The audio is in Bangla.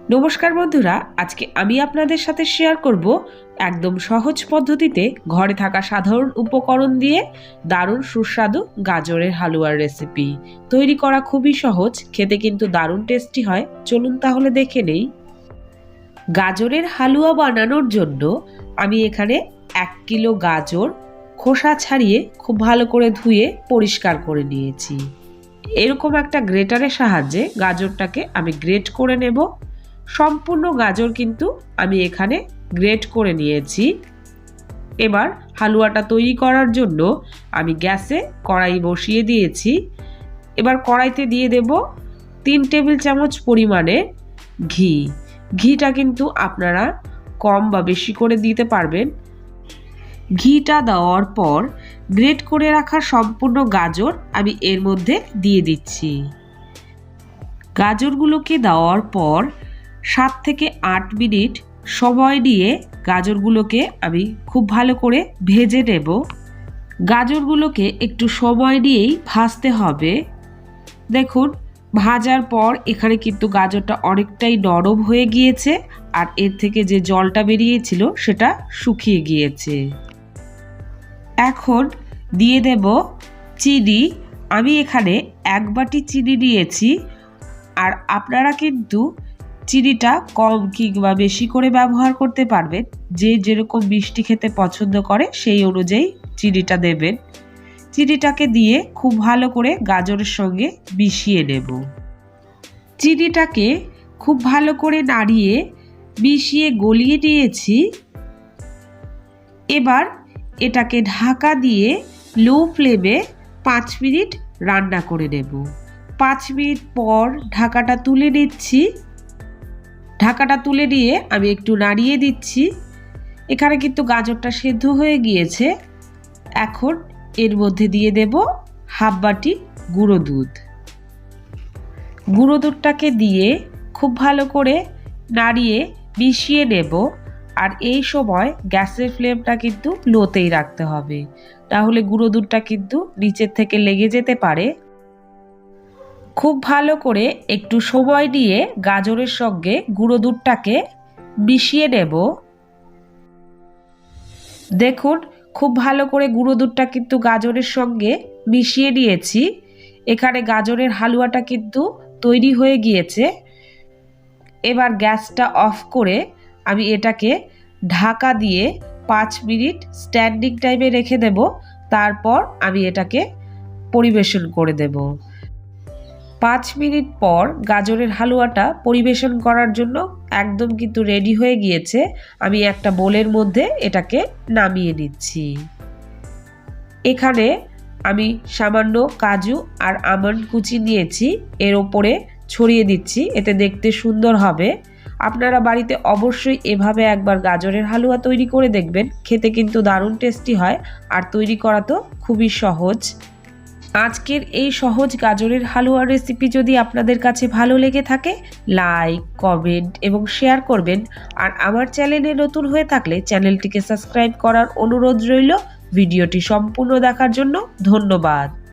নমস্কার বন্ধুরা, আজকে আমি আপনাদের সাথে শেয়ার করব একদম সহজ পদ্ধতিতে ঘরে থাকা সাধারণ উপকরণ দিয়ে দারুণ সুস্বাদু গাজরের হালুয়ার রেসিপি। তৈরি করা খুবই সহজ, খেতে কিন্তু দারুণ টেস্টি হয়। চলুন তাহলে দেখে নেই। গাজরের হালুয়া বানানোর জন্য আমি এখানে 1 কিলো গাজর খোসা ছাড়িয়ে খুব ভালো করে ধুয়ে পরিষ্কার করে নিয়েছি। এরকম একটা গ্রেটারের সাহায্যে গাজরটাকে আমি গ্রেট করে নেব। সম্পূর্ণ গাজর কিন্তু আমি এখানে গ্রেট করে নিয়েছি। এবার হালুয়াটা তৈরি করার জন্য আমি গ্যাসে কড়াই বসিয়ে দিয়েছি। এবার কড়াইতে দিয়ে দেব 3 টেবিল চামচ পরিমাণে ঘি। ঘিটা কিন্তু আপনারা কম বা বেশি করে দিতে পারবেন। ঘিটা দেওয়ার পর গ্রেট করে রাখা সম্পূর্ণ গাজর আমি এর মধ্যে দিয়ে দিচ্ছি। গাজরগুলোকে দেওয়ার পর 7 থেকে 8 মিনিট সময় নিয়ে গাজরগুলোকে আমি খুব ভালো করে ভেজে নেব। গাজরগুলোকে একটু সময় নিয়েই ভাজতে হবে। দেখুন, ভাজার পর এখানে কিন্তু গাজরটা অনেকটাই নরম হয়ে গিয়েছে আর এর থেকে যে জলটা বেরিয়েছিল সেটা শুকিয়ে গিয়েছে। এখন দিয়ে দেব চিনি। আমি এখানে 1 বাটি চিনি নিয়েছি, আর আপনারা কিন্তু চিনিটা কম কিংবা বেশি করে ব্যবহার করতে পারবেন। যে যেরকম মিষ্টি খেতে পছন্দ করে সেই অনুযায়ী চিনিটা দেবেন। চিনিটাকে দিয়ে খুব ভালো করে গাজরের সঙ্গে মিশিয়ে নেব। চিনিটাকে খুব ভালো করে নাড়িয়ে মিশিয়ে গলিয়ে নিয়েছি। এবার এটাকে ঢাকা দিয়ে লো ফ্লেমে 5 মিনিট রান্না করে নেব। 5 মিনিট পর ঢাকাটা তুলে নিচ্ছি। ঢাকাটা তুলে নিয়ে আমি একটু নাড়িয়ে দিচ্ছি। এখানে কিন্তু গাজরটা সেদ্ধ হয়ে গিয়েছে। এখন এর মধ্যে দিয়ে দেব হাফ বাটি গুঁড়ো দুধ। গুঁড়ো দুধটাকে দিয়ে খুব ভালো করে নাড়িয়ে মিশিয়ে নেব। আর এই সময় গ্যাসের ফ্লেমটা কিন্তু লোতেই রাখতে হবে, তাহলে গুঁড়ো দুধটা কিন্তু নিচের থেকে লেগে যেতে পারে। খুব ভালো করে একটু সময় নিয়ে গাজরের সঙ্গে গুঁড়ো দুধটাকে মিশিয়ে নেব। দেখুন, খুব ভালো করে গুঁড়ো দুধটা কিন্তু গাজরের সঙ্গে মিশিয়ে নিয়েছি। এখানে গাজরের হালুয়াটা কিন্তু তৈরি হয়ে গিয়েছে। এবার গ্যাসটা অফ করে আমি এটাকে ঢাকা দিয়ে 5 মিনিট স্ট্যান্ডিং টাইমে রেখে দেব। তারপর আমি এটাকে পরিবেশন করে দেব। 5 মিনিট পর গাজরের হালুয়াটা পরিবেশন করার জন্য একদম কিন্তু রেডি হয়ে গিয়েছে। আমি একটা বোলের মধ্যে এটাকে নামিয়ে নিচ্ছি। এখানে আমি সামান্য কাজু আর আমন্ড কুচি নিয়েছি, এর ওপরে ছড়িয়ে দিচ্ছি, এতে দেখতে সুন্দর হবে। আপনারা বাড়িতে অবশ্যই এভাবে একবার গাজরের হালুয়া তৈরি করে দেখবেন, খেতে কিন্তু দারুণ টেস্টি হয় আর তৈরি করা তো খুবই সহজ। আজকের এই সহজ গাজরের হালুয়ার রেসিপি যদি আপনাদের কাছে ভালো লেগে থাকে, লাইক, কমেন্ট এবং শেয়ার করবেন। আর আমার চ্যানেলে নতুন হয়ে থাকলে চ্যানেলটিকে সাবস্ক্রাইব করার অনুরোধ রইল। ভিডিওটি সম্পূর্ণ দেখার জন্য ধন্যবাদ।